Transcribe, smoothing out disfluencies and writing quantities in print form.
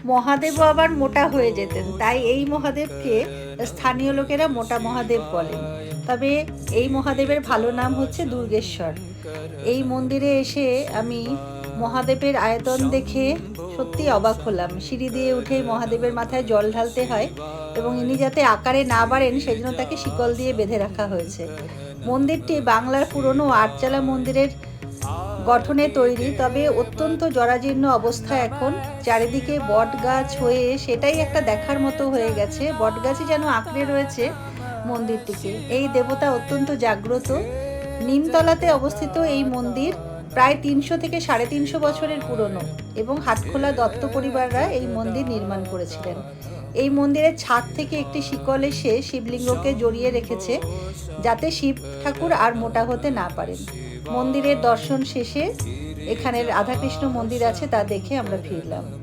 মহাদেবও আবার মোটা হয়ে যেতেন, তাই এই মহাদেবকে স্থানীয় লোকেরা মোটা মহাদেব বলেন। তবে এই মহাদেবের ভালো নাম হচ্ছে দুর্গেশ্বর। এই মন্দিরে এসে আমি মহাদেবের আয়তন দেখে সত্যি অবাক হলাম। সিঁড়ি দিয়ে উঠে মহাদেবের মাথায় জল ঢালতে হয় এবং ইনি যাতে আকারে না বাড়েন সেজন্য তাকে শিকল দিয়ে বেঁধে রাখা হয়েছে। মন্দিরটি বাংলার পুরনো আটচালা মন্দিরের গঠনে তৈরি, তবে অত্যন্ত জরাজীর্ণ অবস্থা এখন। চারিদিকে বট গাছ হয়ে সেটাই একটা দেখার মতো হয়ে গেছে, বট গাছই যেন আঁকড়ে রয়েছে মন্দিরটিকে। এই দেবতা অত্যন্ত জাগ্রত। নিমতলাতে অবস্থিত এই মন্দির প্রায় 300 থেকে 350 বছরের পুরনো এবং হাটখোলা দত্ত পরিবাররা এই মন্দির নির্মাণ করেছিলেন। এই মন্দিরের ছাদ থেকে একটি শিকল এসে শিবলিঙ্গকে জড়িয়ে রেখেছে যাতে শিব ঠাকুর আর মোটা হতে না পারেন। মন্দিরের দর্শন শেষে এখানের রাধাকৃষ্ণ মন্দির আছে তা দেখে আমরা ফিরলাম।